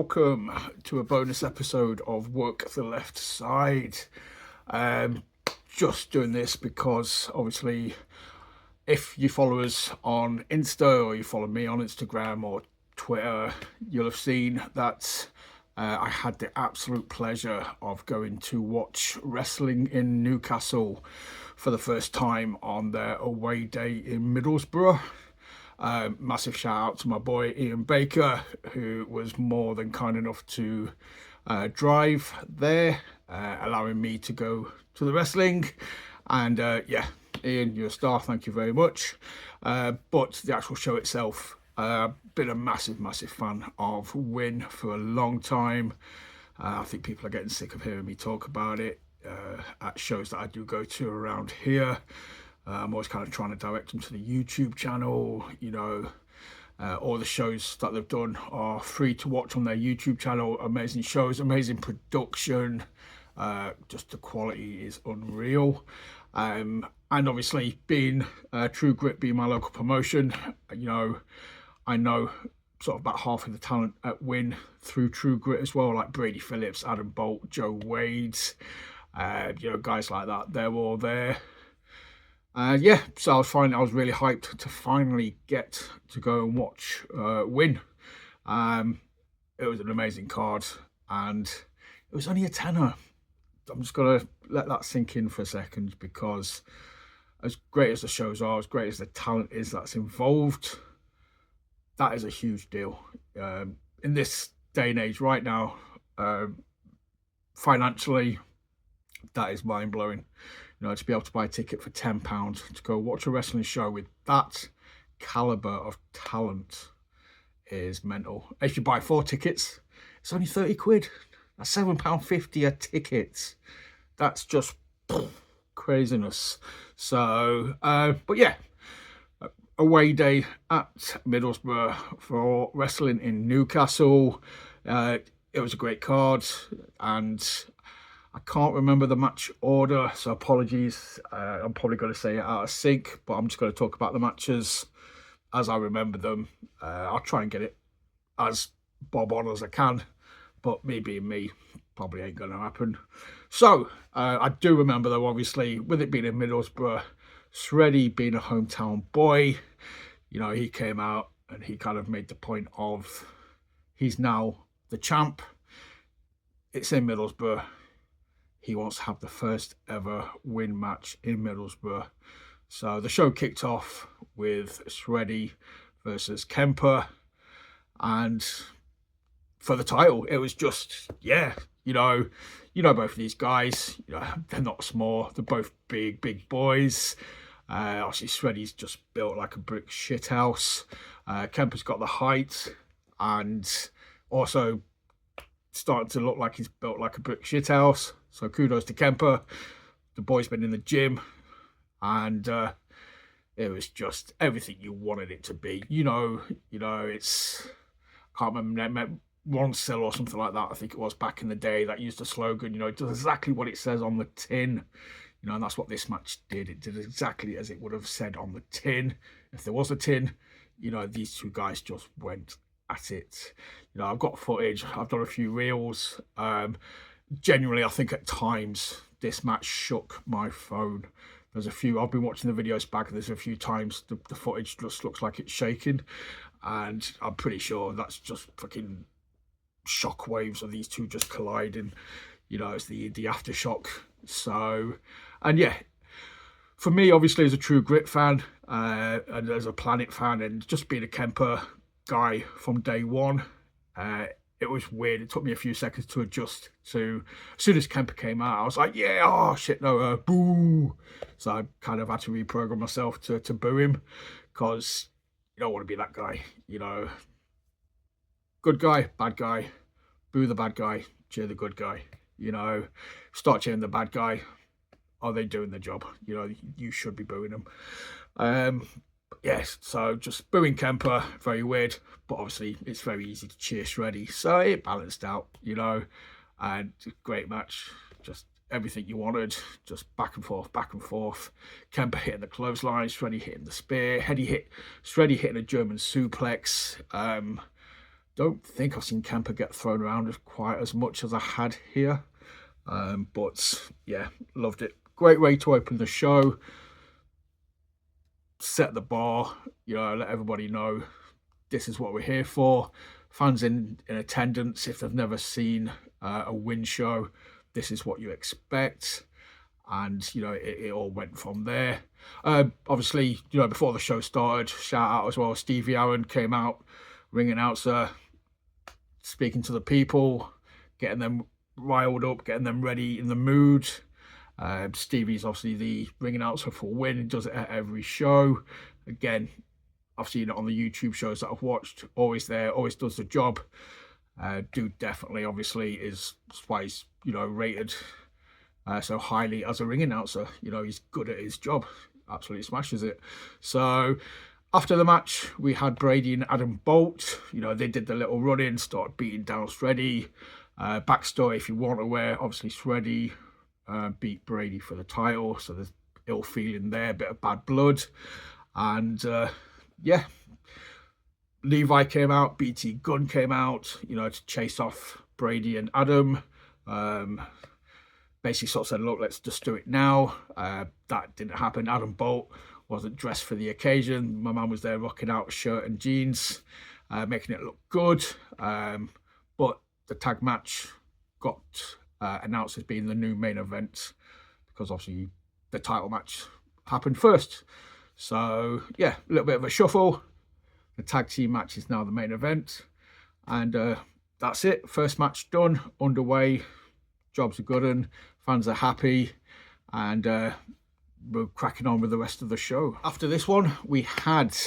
welcome to a bonus episode of Work the Left Side. Just doing this because obviously if you follow us on Insta or you follow me on Instagram or Twitter, you'll have seen that I had the absolute pleasure of going to watch Wrestling in Newcastle for the first time on their away day in Middlesbrough. Massive shout out to my boy Ian Baker, who was more than kind enough to drive there, allowing me to go to the wrestling. And yeah, Ian, you're a star, thank you very much. But the actual show itself, been a massive fan of WiN for a long time. I think people are getting sick of hearing me talk about it at shows that I do go to around here. I'm always kind of trying to direct them to the YouTube channel. You know, all the shows that they've done are free to watch on their YouTube channel. Amazing shows, amazing production. Just the quality is unreal. And obviously being True Grit being my local promotion, you know, I know sort of about half of the talent at WiN through True Grit as well, like Brady Phillips, Adam Bolt, Joe Wade, you know, guys like that. They're all there. Yeah, so I was really hyped to finally get to go and watch WiN. It was an amazing card, and it was only a tenner. I'm just gonna let that sink in for a second, because as great as the shows are, as great as the talent is that's involved, that is a huge deal. In this day and age right now, financially, that is mind-blowing. You know, to be able to buy a ticket for £10 to go watch a wrestling show with that caliber of talent is mental. If you buy 4 tickets, it's only 30 quid. That's £7.50 a ticket. That's just craziness. So, but yeah, away day at Middlesbrough for Wrestling in Newcastle. It was a great card, and I can't remember the match order, so apologies. I'm probably going to say it out of sync, but I'm just going to talk about the matches as I remember them. I'll try and get it as bob on as I can, but me being me, probably ain't going to happen. So, I do remember though, obviously, with it being in Middlesbrough, Shreddy being a hometown boy, you know, he came out and he kind of made the point of he's now the champ. It's in Middlesbrough. He wants to have the first ever WiN match in Middlesbrough. So the show kicked off with Shreddy versus Kemper. And for the title, it was just, yeah, you know both of these guys, you know, they're not small. They're both big boys. Obviously, Shreddy's just built like a brick shithouse. Kemper's got the height and also starting to look like he's built like a brick shithouse. So kudos to Kemper. The boy's been in the gym, and it was just everything you wanted it to be. You know, it's, I can't remember, Ron Sill or something like that, I think it was, back in the day, that used a slogan, you know, it does exactly what it says on the tin. You know, and that's what this match did. It did exactly as it would have said on the tin. If there was a tin, you know, these two guys just went at it. You know, I've got footage, I've done a few reels. Genuinely, I think at times this match shook my phone. There's a few, I've been watching the videos back, and there's a few times the footage just looks like it's shaking, and I'm pretty sure that's just fucking shock waves of these two just colliding. You know, it's the aftershock. So, and yeah, for me, obviously, as a True Grit fan, and as a Planet fan, and just being a Kemper guy from day one, it was weird. It took me a few seconds to adjust to, as soon as Kemper came out, I was like, yeah, oh shit, no, boo. So I kind of had to reprogram myself to boo him, because you don't want to be that guy, you know. Good guy, bad guy, boo the bad guy, cheer the good guy. You know, start cheering the bad guy. Are they doing the job? You know, you should be booing them. Yes, so just booing Kemper, very weird, but obviously it's very easy to cheer Shreddy, so it balanced out, you know, and great match, just everything you wanted, just back and forth. Kemper hitting the clothesline, Shreddy hitting the spear, Shreddy hitting a German suplex. don't think I've seen Kemper get thrown around as quite as much as I had here. But yeah, loved it. Great way to open the show. Set the bar, let everybody know this is what we're here for. Fans in attendance, if they've never seen a WiN show, this is what you expect. And, it all went from there. Obviously, before the show started, shout out as well, Stevie Aaron came out, ring announcer, speaking to the people, getting them riled up, getting them ready in the mood. Stevie's obviously the ring announcer for WiN. He does it at every show. Again, I've seen it on the YouTube shows that I've watched. Always there, always does the job. Dude definitely, obviously, is why he's, rated so highly as a ring announcer. He's good at his job. Absolutely smashes it. So after the match, we had Brady and Adam Bolt. They did the little run-in, started beating down Shreddy. Backstory, if you weren't aware, obviously Shreddy beat Brady for the title, so there's ill feeling there, a bit of bad blood. And yeah, Levi came out, BT Gunn came out, to chase off Brady and Adam. Basically sort of said, look, let's just do it now. That didn't happen. Adam Bolt wasn't dressed for the occasion. My man was there rocking out a shirt and jeans, making it look good. But the tag match got announced as being the new main event, because obviously the title match happened first. So yeah, a little bit of a shuffle. The tag team match is now the main event, and that's it. First match done, underway. Jobs are good and fans are happy, and we're cracking on with the rest of the show. After this one, we had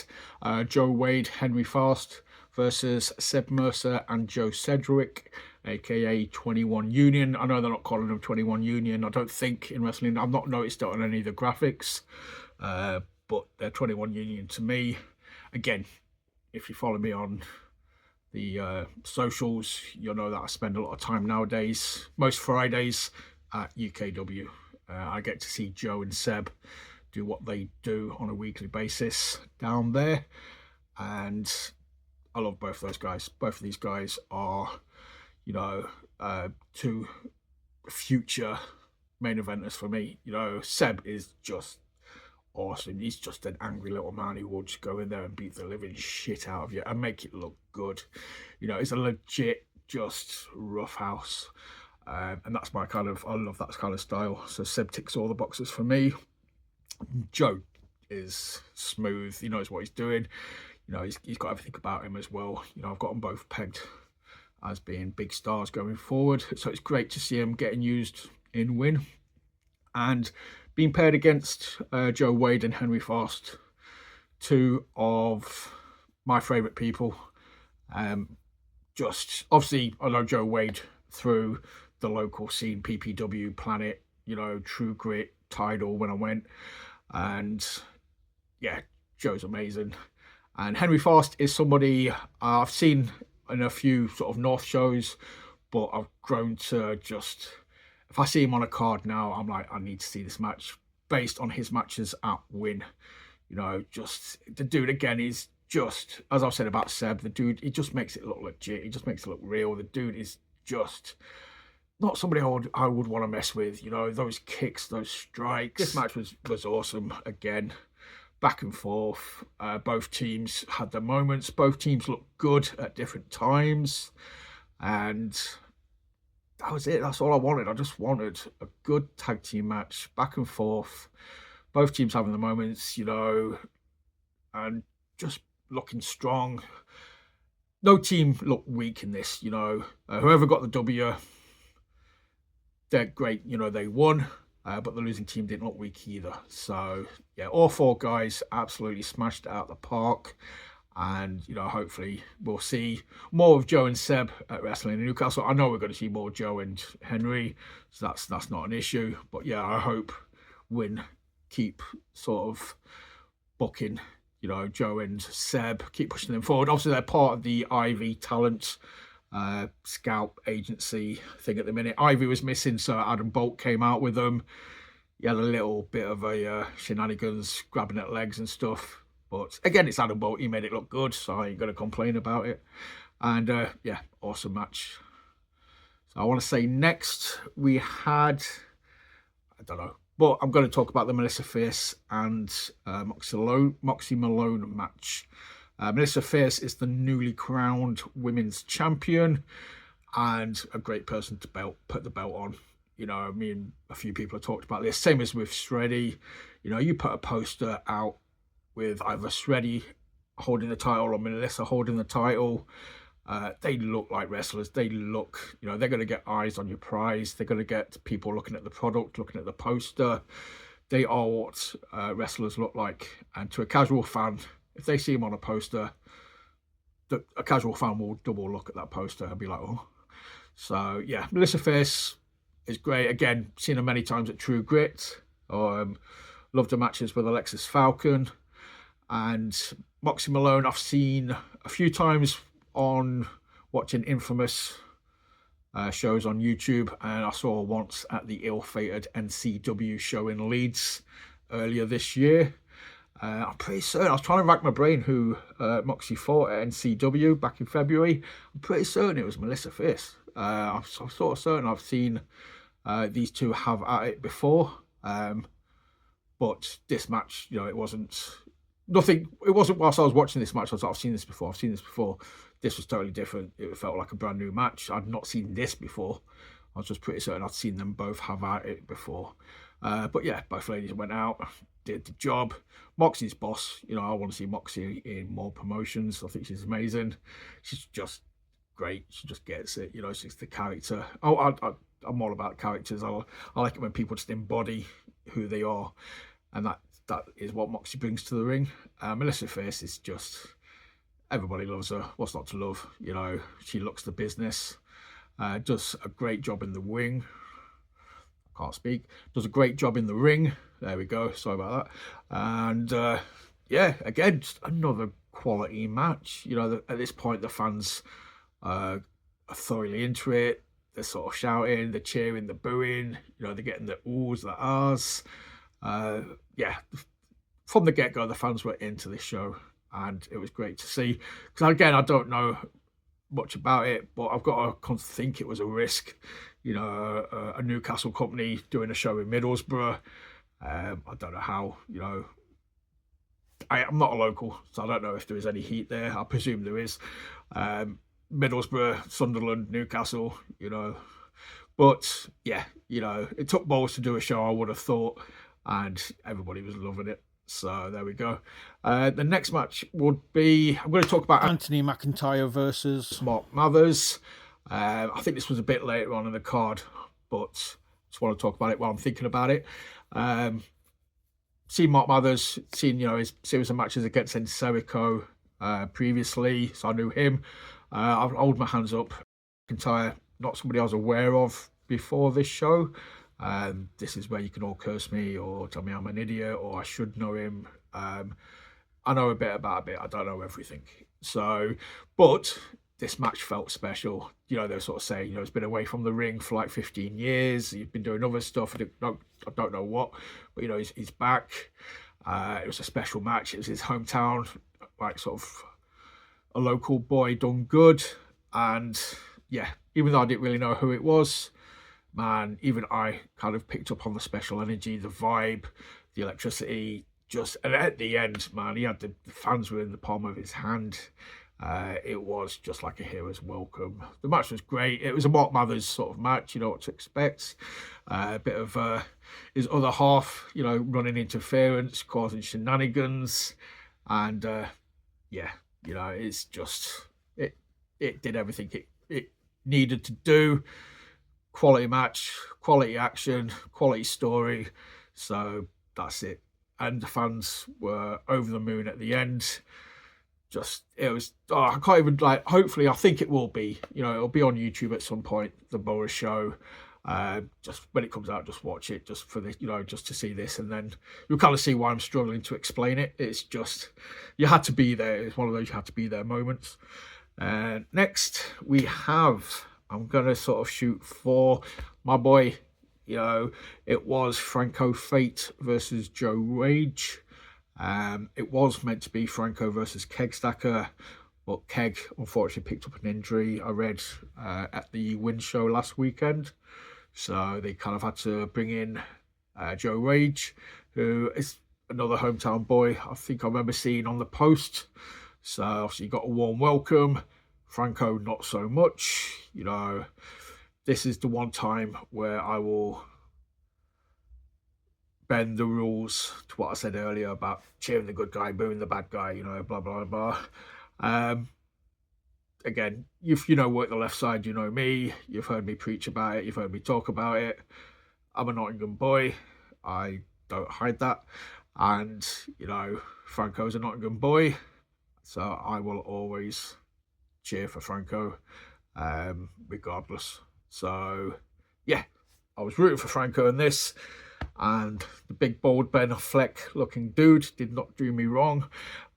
Joe Wade, Henry Faust versus Seb Mercer and Joe Sedgwick, aka 21 Union. I know they're not calling them 21 Union, I don't think, in wrestling. I've not noticed it on any of the graphics, but they're 21 Union to me. Again, if you follow me on the socials, you'll know that I spend a lot of time nowadays, most Fridays, at UKW. I get to see Joe and Seb do what they do on a weekly basis down there, and I love both those guys. Both of these guys are, two future main eventers for me. Seb is just awesome. He's just an angry little man who will just go in there and beat the living shit out of you and make it look good. He's a legit, just roughhouse. And that's my I love that kind of style. So Seb ticks all the boxes for me. Joe is smooth. He knows what he's doing. He's got everything about him as well. I've got them both pegged as being big stars going forward. So it's great to see him getting used in WiN. And being paired against Joe Wade and Henry Faust, two of my favourite people. Just obviously, I know Joe Wade through the local scene, PPW, Planet, True Grit, Tidal when I went, and yeah, Joe's amazing. And Henry Faust is somebody I've seen in a few sort of North shows, but I've grown to just, if I see him on a card now, I'm like, I need to see this match based on his matches at WiN. Just the dude, again, is just, as I've said about Seb, the dude, he just makes it look legit. He just makes it look real. The dude is just not somebody I would want to mess with. Those kicks, those strikes. This match was awesome. Again, back and forth. Both teams had their moments. Both teams looked good at different times, and that was it. That's all I wanted. I just wanted a good tag team match, back and forth. Both teams having the moments, and just looking strong. No team looked weak in this, whoever got the W, they're great, they won, but the losing team didn't look weak either. So yeah, all four guys absolutely smashed it out of the park. And hopefully we'll see more of Joe and Seb at Wrestling in Newcastle. I know we're going to see more Joe and Henry, so that's not an issue. But yeah, I hope WiN keep sort of booking, Joe and Seb, keep pushing them forward. Obviously, they're part of the Ivy Talent scout agency thing at the minute. Ivy was missing, so Adam Bolt came out with them. He had a little bit of a shenanigans, grabbing at legs and stuff. But again, it's Adam Bolt. He made it look good, so I ain't going to complain about it. And yeah, awesome match. So I want to say next we had, I don't know, but I'm going to talk about the Melissa Fierce and Moxie Malone match. Melissa Fierce is the newly crowned women's champion and a great person to put the belt on. You know, me and a few people have talked about this. Same as with Shreddy. You know, you put a poster out with either Shreddy holding the title or Melissa holding the title. They look like wrestlers. They look, you know, they're going to get eyes on your prize. They're going to get people looking at the product, looking at the poster. They are what wrestlers look like. And to a casual fan, if they see them on a poster, a casual fan will double look at that poster and be like, oh. So, yeah, Melissa Fierce is great. Again, seen her many times at True Grit. Loved her matches with Alexis Falcon. And Moxie Malone, I've seen a few times on watching Infamous shows on YouTube, and I saw her once at the ill-fated NCW show in Leeds earlier this year. I'm pretty certain, I was trying to rack my brain who Moxie fought at NCW back in February. I'm pretty certain it was Melissa Fierce. I'm sort of certain I've seen these two have at it before. But this match, you know, it wasn't whilst I was watching this match, I was like, I've seen this before. This was totally different. It felt like a brand new match. I'd not seen this before. I was just pretty certain I'd seen them both have at it before. But yeah, both ladies went out, did the job. Moxie's boss, you know, I want to see Moxie in more promotions. I think she's amazing. She's just great. She just gets it. You know, she's the character. I'm all about characters. I like it when people just embody who they are. And that is what Moxie brings to the ring. Melissa Fierce is just, everybody loves her. What's not to love? You know, she looks the business. Does a great job in the ring. I can't speak. Does a great job in the ring. There we go. Sorry about that. And yeah, again, just another quality match. You know, at this point, the fans are thoroughly into it. They're sort of shouting, they're cheering, they're booing. You know, they're getting the oohs, the ahs. Yeah, from the get-go, the fans were into this show, and it was great to see. Because again, I don't know much about it, but I've got to think it was a risk. You know, a Newcastle company doing a show in Middlesbrough. I don't know how. You know, I'm not a local, so I don't know if there is any heat there. I presume there is. Middlesbrough, Sunderland, Newcastle. You know, but yeah, you know, it took balls to do a show, I would have thought. And everybody was loving it. So there we go. The next match would be, I'm going to talk about Anthony McIntyre versus Mark Mathers. I think this was a bit later on in the card, but just want to talk about it while I'm thinking about it. Seen Mark Mathers, seen, you know, his series of matches against Encerico previously, so I knew him. I'll hold my hands up. McIntyre, not somebody I was aware of before this show. This is where you can all curse me or tell me I'm an idiot or I should know him. I know a bit about it. I don't know everything. So, but this match felt special. You know, they're sort of saying, you know, he's been away from the ring for like 15 years. He's been doing other stuff. I don't know what, but, you know, he's back. It was a special match. It was his hometown, like sort of a local boy done good. And yeah, even though I didn't really know who it was, man, even I kind of picked up on the special energy, the vibe, the electricity. And at the end, man, he had the fans were in the palm of his hand. It was just like a hero's welcome. The match was great. It was a Mark Mathers sort of match, you know what to expect. A bit of his other half, you know, running interference, causing shenanigans. And yeah, you know, it's just, it did everything it needed to do. Quality match, quality action, quality story. So that's it. And the fans were over the moon at the end. It was, I can't even, like, hopefully, I think it will be, you know, it'll be on YouTube at some point, the Boro show. Just when it comes out, just watch it, just for the, you know, just to see this. And then you'll kind of see why I'm struggling to explain it. It's just, you had to be there. It's one of those you had to be there moments. Next, we have, I'm going to sort of shoot for my boy. You know, it was Franco Fate versus Joe Rage. It was meant to be Franco versus Kegstacker, But Keg unfortunately picked up an injury, I read, at the WiN show last weekend. So they kind of had to bring in Joe Rage, who is another hometown boy I think I remember seeing on the post. So obviously you got a warm welcome. Franco, not so much. You know, this is the one time where I will bend the rules to what I said earlier about cheering the good guy, booing the bad guy, you know, blah, blah, blah. Again, if you know work the left side, you know me. You've heard me preach about it. You've heard me talk about it. I'm a Nottingham boy. I don't hide that. And, you know, Franco's a Nottingham boy. So I will always cheer for Franco, regardless. So, yeah, I was rooting for Franco in this. And the big bald Ben Affleck looking dude did not do me wrong.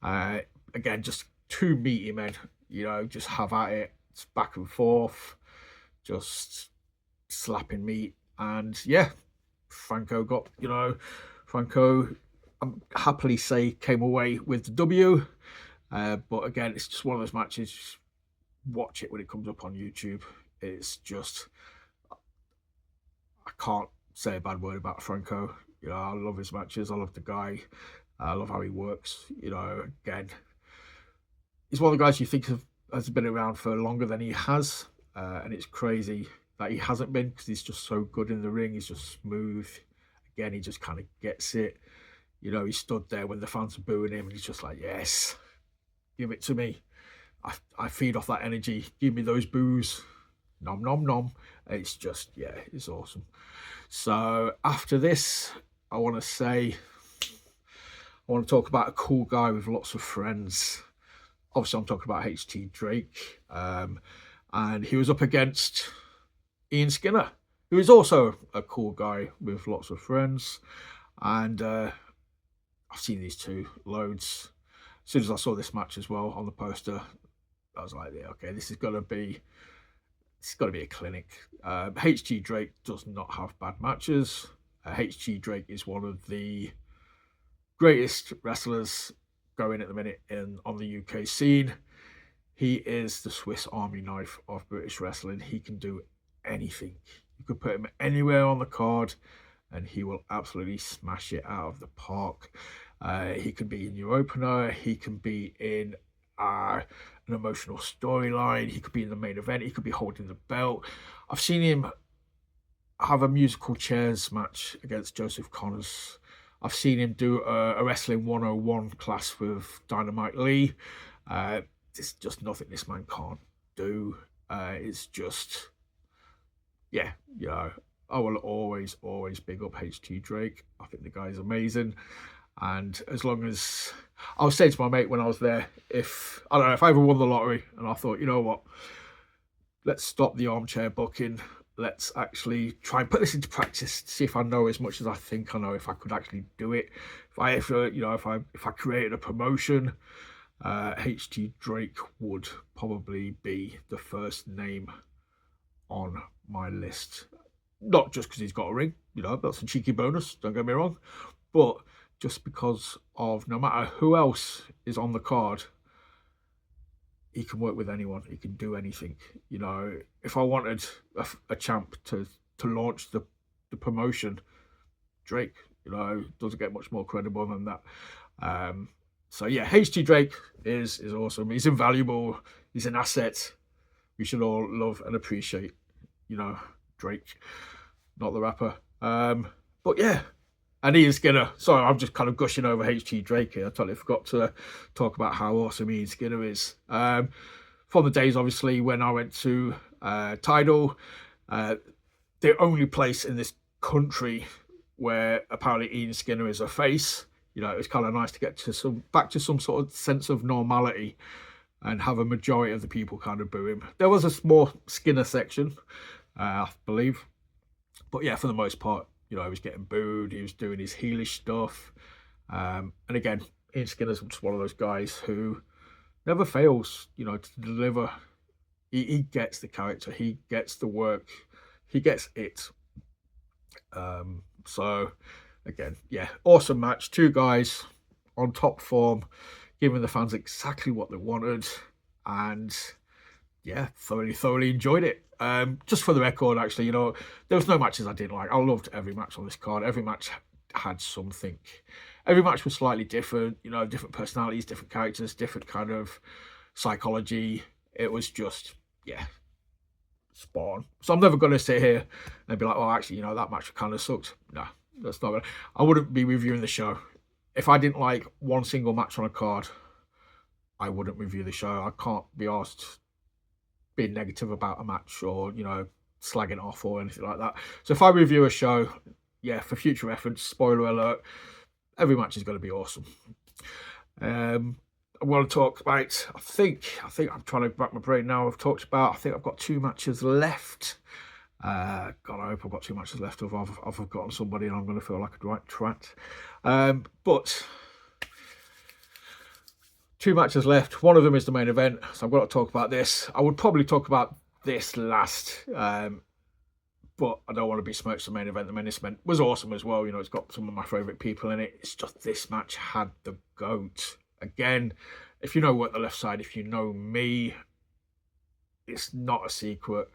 Again, just two meaty men, you know, just have at it. It's back and forth, just slapping meat. And yeah, Franco got, you know, Franco, I'm happily say, came away with the W. But again, it's just one of those matches. Watch it when it comes up on YouTube. It's just, I can't say a bad word about Franco. You know, I love his matches. I love the guy. I love how he works. You know, again, he's one of the guys you think has been around for longer than he has. And it's crazy that he hasn't been, because he's just so good in the ring. He's just smooth. Again, he just kind of gets it. You know, he stood there when the fans were booing him, and he's just like, yes, give it to me. I feed off that energy. Give me those boos. Nom, nom, nom. It's just, yeah, it's awesome. So after this, I want to talk about a cool guy with lots of friends. Obviously, I'm talking about HT Drake. And he was up against Ian Skinner, who is also a cool guy with lots of friends. And I've seen these two loads. As soon as I saw this match as well on the poster, I was like, yeah, okay, this is going to be a clinic. HT Drake does not have bad matches. HT Drake is one of the greatest wrestlers going at the minute on the UK scene. He is the Swiss Army knife of British wrestling. He can do anything. You could put him anywhere on the card and he will absolutely smash it out of the park. He can be in your opener. He can be in an emotional storyline. He could be in the main event. He could be holding the belt. I've seen him have a musical chairs match against Joseph Connors. I've seen him do a Wrestling 101 class with Dynamite Lee. There's just nothing this man can't do. It's just, yeah, you know, I will always big up HT Drake. I think the guy's amazing. And as long as, I was saying to my mate when I was there, if I ever won the lottery, and I thought, you know what, let's stop the armchair booking. Let's actually try and put this into practice, see if I know as much as I think I know, if I could actually do it. If I created a promotion, HT Drake would probably be the first name on my list. Not just because he's got a ring, you know, that's a cheeky bonus, don't get me wrong, but just because of no matter who else is on the card, he can work with anyone. He can do anything. You know, if I wanted a champ to launch the promotion, Drake, you know, doesn't get much more credible than that. So yeah, HT Drake is awesome. He's invaluable. He's an asset. We should all love and appreciate, you know, Drake, not the rapper. But yeah. And Ian Skinner, sorry, I'm just kind of gushing over HT Drake here. I totally forgot to talk about how awesome Ian Skinner is. From the days, obviously, when I went to Tidal, the only place in this country where apparently Ian Skinner is a face, you know, it was kind of nice to get back to some sort of sense of normality and have a majority of the people kind of boo him. There was a small Skinner section, I believe. But yeah, for the most part, you know, he was getting booed. He was doing his heelish stuff. And again, Ian Skinner's just one of those guys who never fails, you know, to deliver. He gets the character. He gets the work. He gets it. So, again, yeah, awesome match. Two guys on top form, giving the fans exactly what they wanted. and yeah, thoroughly enjoyed it. Just for the record, actually, there was no matches I didn't like. I loved every match on this card. Every match had something. Every match was slightly different, different personalities, different characters, different kind of psychology. It was just, yeah, spot on. So I'm never going to sit here and be like, oh, actually, that match kind of sucked. No, that's not gonna. I wouldn't be reviewing the show. If I didn't like one single match on a card, I wouldn't review the show. I can't be asked being negative about a match or, slagging it off or anything like that. So if I review a show, yeah, for future reference, spoiler alert, every match is going to be awesome. I want to talk about, I think I'm trying to rack my brain now. I think I've got 2 matches left. God, I hope I've got 2 matches left, or I've forgotten somebody and I'm going to feel like a right twat. But 2 matches left. One of them is the main event, so I've got to talk about this. I would probably talk about this last, but I don't want to be smirched. The main event. The main event was awesome as well. It's got some of my favourite people in it. It's just this match had the GOAT. Again, if you know Work the Left Side, if you know me, it's not a secret.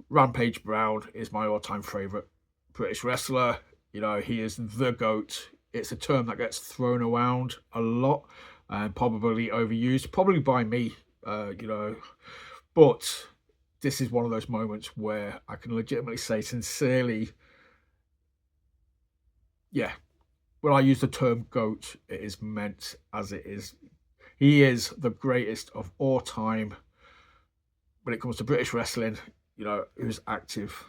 Rampage Brown is my all-time favourite British wrestler. He is the GOAT. It's a term that gets thrown around a lot and probably overused, probably by me, but this is one of those moments where I can legitimately say sincerely, yeah, when I use the term GOAT, it is meant as it is. He is the greatest of all time when it comes to British wrestling, who's active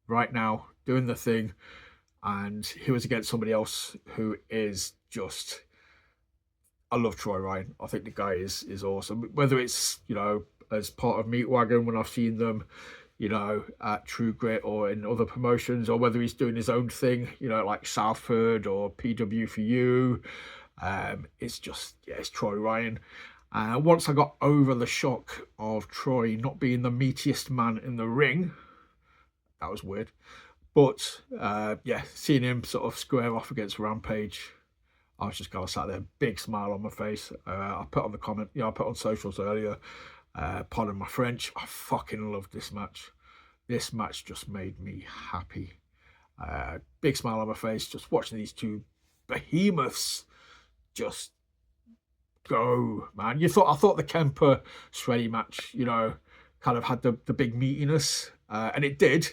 right now, doing the thing, and he was against somebody else who is just... I love Troy Ryan. I think the guy is awesome. Whether it's, as part of Meatwagon when I've seen them, at True Grit or in other promotions, or whether he's doing his own thing, like Southford or PW for You. It's just, yeah, it's Troy Ryan. Once I got over the shock of Troy not being the meatiest man in the ring, that was weird. But, yeah, seeing him sort of square off against Rampage, I was just kind of sat there, big smile on my face. I put on the comment, I put on socials earlier, pardon my French, I fucking loved this match. This match just made me happy. Big smile on my face, just watching these 2 behemoths just go, man. I thought the Kemper Shreddy match, kind of had the big meatiness, and it did.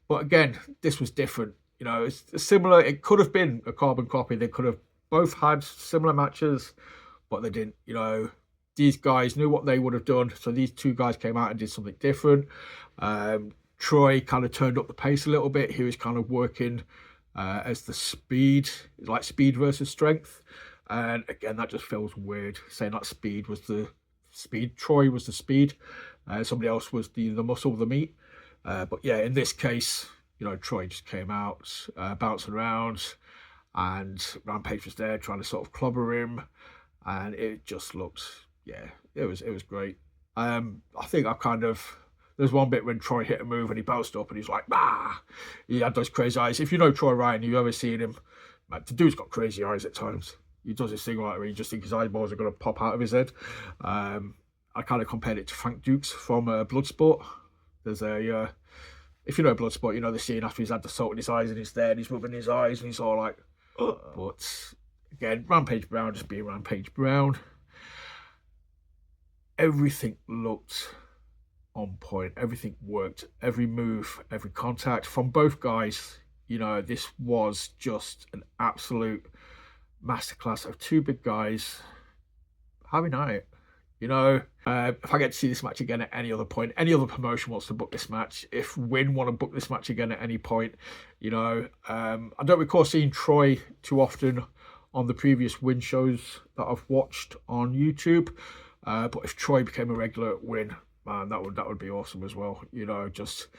But again, this was different. It's similar. It could have been a carbon copy. They could have both had similar matches, but they didn't. These guys knew what they would have done, so these 2 guys came out and did something different. Troy kind of turned up the pace a little bit. He was kind of working as the speed, like speed versus strength. And again, that just feels weird, saying that speed was the speed. Troy was the speed. Somebody else was the muscle, the meat. But yeah, in this case, Troy just came out, bouncing around, and Rampage was there trying to sort of clobber him, and it just looked, yeah, it was great. I think there's one bit when Troy hit a move and he bounced up and he's like, ah, he had those crazy eyes. If you know Troy Ryan, you've ever seen him, man, the dude's got crazy eyes at times. He does this thing like where you just think his eyeballs are going to pop out of his head. I kind of compared it to Frank Dukes from Bloodsport. There's if you know Bloodsport, you know the scene after he's had the salt in his eyes and he's there and he's rubbing his eyes and he's all like, oh. But again, Rampage Brown just being Rampage Brown. Everything looked on point. Everything worked. Every move, every contact from both guys. This was just an absolute masterclass of 2 big guys having at it. If I get to see this match again at any other point, any other promotion wants to book this match, if WiN want to book this match again at any point, I don't recall seeing Troy too often on the previous WiN shows that I've watched on YouTube. But if Troy became a regular at WiN, man, that would be awesome as well. Just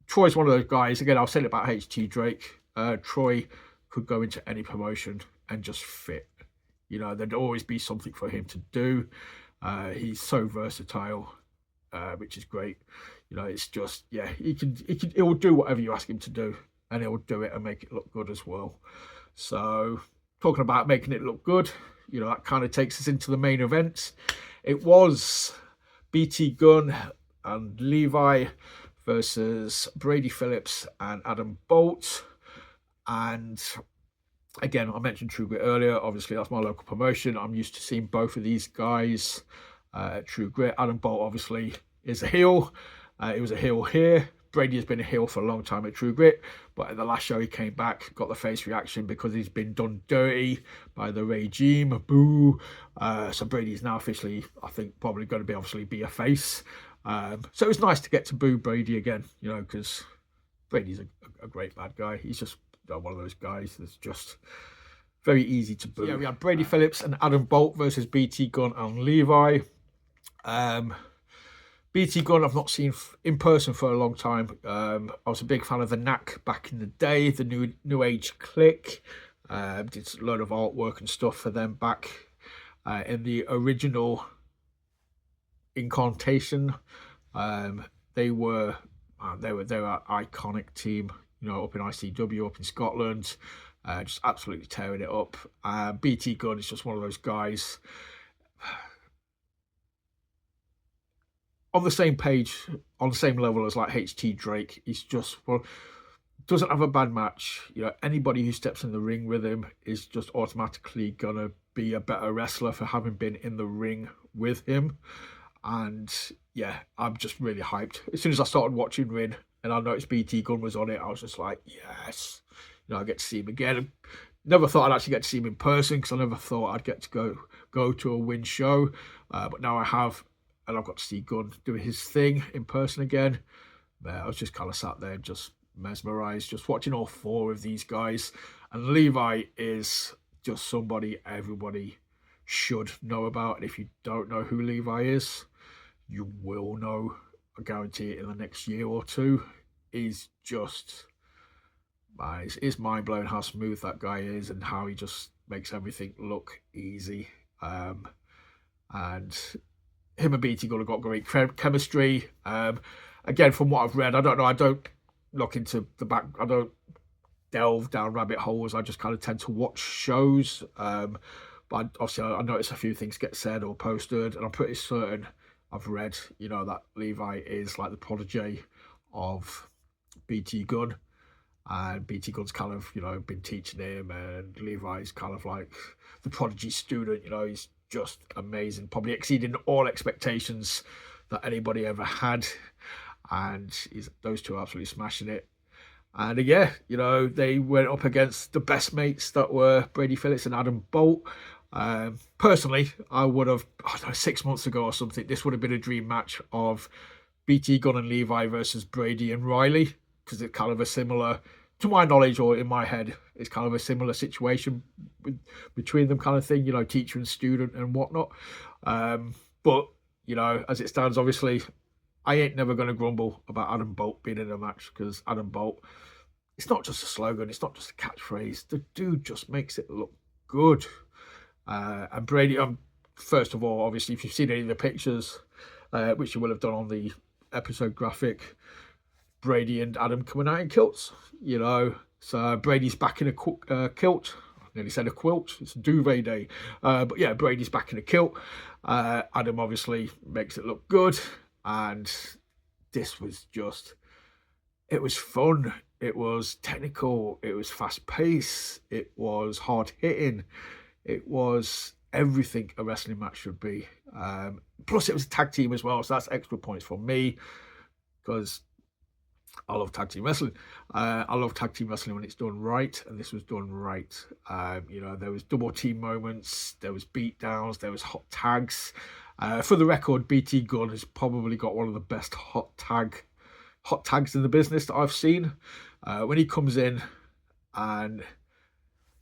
Troy's one of those guys. Again, I was saying about HT Drake. Troy could go into any promotion and just fit. There'd always be something for him to do. He's so versatile, which is great. It's just, yeah, he will do whatever you ask him to do, and he'll do it and make it look good as well. So, talking about making it look good, that kind of takes us into the main event. It was BT Gunn and Levi versus Brady Phillips and Adam Bolt. And again, I mentioned True Grit earlier. Obviously, that's my local promotion. I'm used to seeing both of these guys at True Grit. Adam Bolt obviously is a heel. He was a heel here. Brady has been a heel for a long time at True Grit, but at the last show he came back, got the face reaction because he's been done dirty by the regime. Boo! So Brady's now officially, I think, probably going to be obviously be a face. So it's nice to get to boo Brady again, you know, because Brady's a great bad guy. He's just one of those guys that's just very easy to boo. Yeah, we had Brady Phillips and Adam Bolt versus BT Gunn and Levi. BT Gunn I've not seen in person for a long time. I was a big fan of the Knack back in the day, the New Age Clique. Did a load of artwork and stuff for them back in the original incarnation. They were an iconic team, you know, up in ICW, up in Scotland, just absolutely tearing it up. BT Gunn is just one of those guys on the same page, on the same level as like HT Drake. He's just, well, doesn't have a bad match. You know, anybody who steps in the ring with him is just automatically gonna be a better wrestler for having been in the ring with him. And yeah, I'm just really hyped. As soon as I started watching WiN and I noticed BT Gunn was on it, I was just like, yes, you know, I get to see him again. Never thought I'd actually get to see him in person because I never thought I'd get to go to a WiN show, but now I have, and I've got to see Gunn doing his thing in person again. I was just kind of sat there just mesmerised, just watching all four of these guys. And Levi is just somebody everybody should know about. And if you don't know who Levi is, you will know, I guarantee it, in the next year or two. He's just, it's mind-blowing how smooth that guy is and how he just makes everything look easy. And him and BT Gunn have got great chemistry. Again, from what I've read, I don't know, I don't look into the back, I don't delve down rabbit holes, I just kind of tend to watch shows. But obviously I notice a few things get said or posted, and I'm pretty certain I've read, you know, that Levi is like the protege of BT Gunn, and BT Gunn's kind of, you know, been teaching him, and Levi's kind of like the prodigy student. You know, he's just amazing, probably exceeding all expectations that anybody ever had, and those two are absolutely smashing it. And yeah, you know, they went up against the best mates that were Brady Phillips and Adam Bolt. Personally, I would have, I don't know, 6 months ago or something, this would have been a dream match of BT Gunn and Levi versus Brady and Riley, because it's kind of a similar, to my knowledge or in my head, it's kind of a similar situation between them, kind of thing, you know, teacher and student and whatnot. But, you know, as it stands, obviously, I ain't never going to grumble about Adam Bolt being in a match, because Adam Bolt, it's not just a slogan, it's not just a catchphrase. The dude just makes it look good. And Brady, first of all, obviously, if you've seen any of the pictures, which you will have done on the episode graphic, Brady and Adam coming out in kilts, you know. So Brady's back in a kilt. I nearly said a quilt. It's duvet day. But yeah, Brady's back in a kilt. Adam obviously makes it look good. And this was just, it was fun. It was technical. It was fast paced. It was hard hitting. It was everything a wrestling match should be. Plus, it was a tag team as well, so that's extra points for me, because I love tag team wrestling. I love tag team wrestling when it's done right, and this was done right. You know, there was double team moments, there was beat downs, there was hot tags. For the record, BT Gunn has probably got one of the best hot tags in the business that I've seen. When he comes in and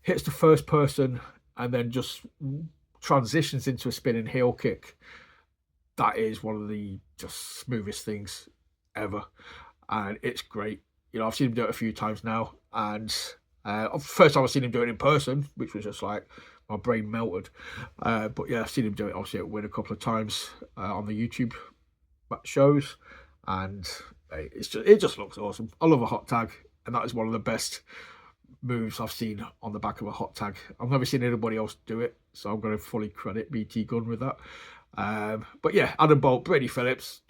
hits the first person and then just transitions into a spinning heel kick, that is one of the just smoothest things ever. And it's great. You know, I've seen him do it a few times now. And first time I've seen him do it in person, which was just like, my brain melted. But yeah, I've seen him do it obviously at WiN a couple of times on the YouTube shows. And it just looks awesome. I love a hot tag. And that is one of the best moves I've seen on the back of a hot tag. I've never seen anybody else do it, so I'm going to fully credit BT Gunn with that. But yeah, Adam Bolt, Brady Phillips,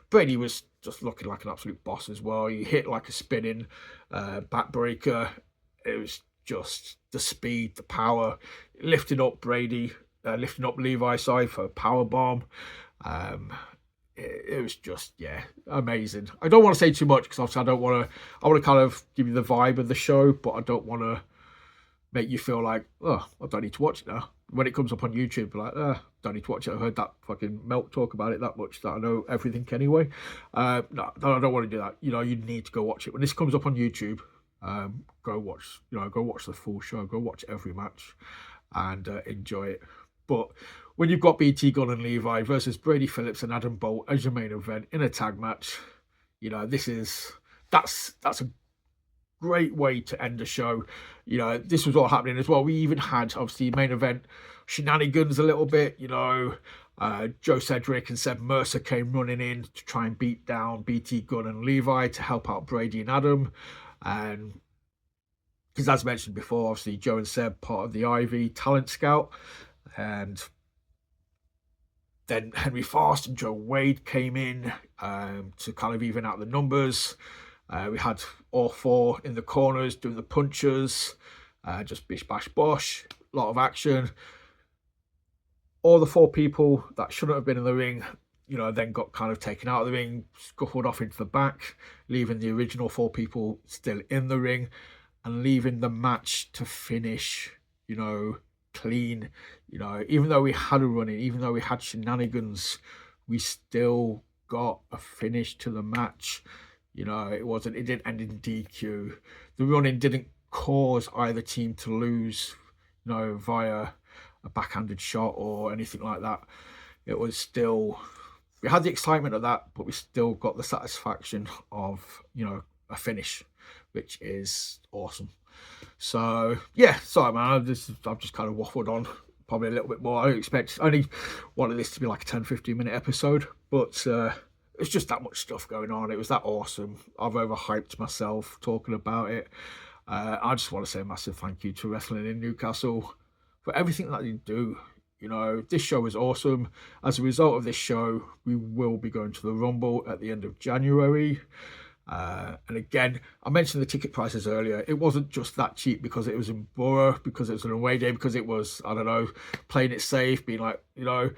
Brady was just looking like an absolute boss as well. He hit like a spinning backbreaker. It was just the speed, the power, lifting up Brady, lifting up Levi, sorry, for a power bomb. It was just, yeah, amazing. I don't want to say too much because obviously I want to kind of give you the vibe of the show, but I don't want to make you feel like, oh, I don't need to watch it now. When it comes up on YouTube, like, don't need to watch it. I've heard that fucking Melt talk about it that much that I know everything anyway. No, I don't want to do that. You know, you need to go watch it. When this comes up on YouTube, go watch the full show. Go watch every match and enjoy it. But when you've got BT Gunn and Levi versus Brady Phillips and Adam Bolt as your main event in a tag match, you know, that's a great way to end the show. You know, this was all happening as well. We even had, obviously, main event shenanigans a little bit. You know, Joe Cedric and Seb Mercer came running in to try and beat down BT Gunn and Levi to help out Brady and Adam. And because as mentioned before, obviously, Joe and Seb, part of the Ivy Talent Scout. And then Henry Faust and Joe Wade came in to kind of even out the numbers. We had all four in the corners doing the punches, just bish, bash, bosh, a lot of action. All the four people that shouldn't have been in the ring, you know, then got kind of taken out of the ring, scuffled off into the back, leaving the original four people still in the ring and leaving the match to finish, you know, clean. You know, even though we had a run in, even though we had shenanigans, we still got a finish to the match. You know, it didn't end in DQ. The run-in didn't cause either team to lose, you know, via a backhanded shot or anything like that. It was still, we had the excitement of that, but we still got the satisfaction of, you know, a finish, which is awesome. So, yeah, sorry, man, I've just kind of waffled on probably a little bit more. I only wanted this to be like a 10-15 minute episode, but it's just that much stuff going on. It was that awesome. I've overhyped myself talking about it. I just want to say a massive thank you to Wrestling in Newcastle for everything that you do. You know, this show is awesome. As a result of this show, we will be going to the Rumble at the end of January. And again, I mentioned the ticket prices earlier. It wasn't just that cheap because it was in Boro, because it was an away day, because it was, I don't know, playing it safe, being like, you know,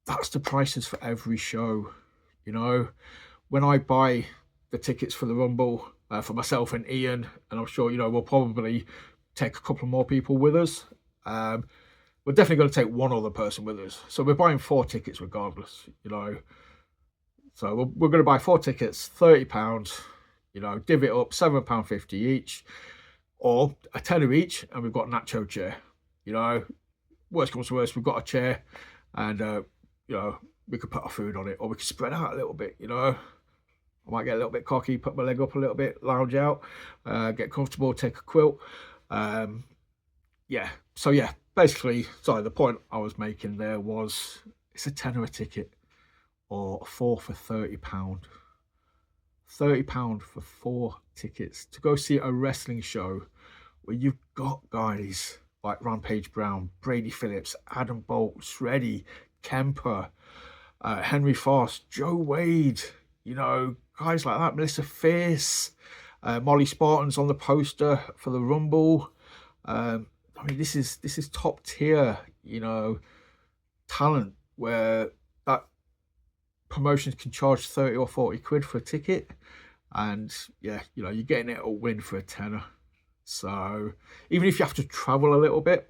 that's the prices for every show. You know, when I buy the tickets for the Rumble for myself and Ian, and I'm sure, you know, we'll probably take a couple more people with us. We're definitely going to take one other person with us. So we're buying 4 tickets regardless, you know. So we're going to buy 4 tickets, £30, you know, divvy it up, £7.50 each, or a tenner each, and we've got a nacho chair. You know, worst comes to worst, we've got a chair, and, you know, we could put our food on it, or we could spread out a little bit, you know. I might get a little bit cocky, put my leg up a little bit, lounge out, get comfortable, take a quilt. Yeah, so yeah, basically, sorry, the point I was making there was it's a tenner a ticket, or 4 for £30. £30 for 4 tickets to go see a wrestling show where you've got guys like Rampage Brown, Brady Phillips, Adam Bolt, Shreddy, Kemper, Henry Faust, Joe Wade, you know, guys like that, Melissa Fierce, Molly Spartan's on the poster for the Rumble. I mean, this is top tier, you know, talent where that promotions can charge 30 or 40 quid for a ticket, and yeah, you know, you're getting it at WiN for a tenner. So even if you have to travel a little bit,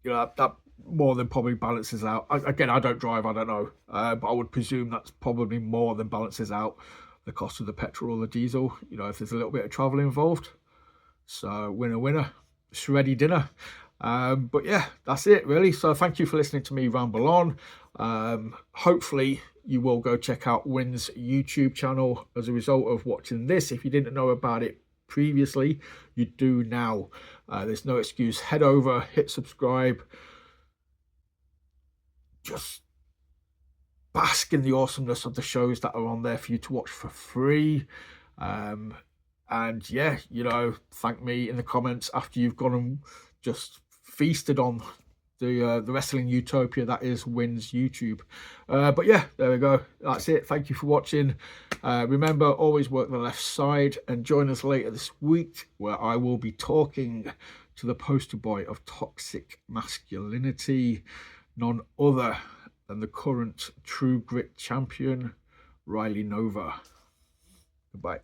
you know, that more than probably balances out. Again, I don't drive, I don't know, but I would presume that's probably more than balances out the cost of the petrol or the diesel, you know, if there's a little bit of travel involved. So winner, Shreddy dinner. But yeah, that's it really. So thank you for listening to me ramble on. Hopefully you will go check out WiN's YouTube channel as a result of watching this. If you didn't know about it previously, you do now. There's no excuse. Head over, hit subscribe. Just bask in the awesomeness of the shows that are on there for you to watch for free. And yeah, you know, thank me in the comments after you've gone and just feasted on the Wrestling Utopia. That is WiN's YouTube. But yeah, there we go. That's it. Thank you for watching. Remember, always work the left side, and join us later this week where I will be talking to the poster boy of toxic masculinity, none other than the current True Grit champion, Riley Nova. Goodbye.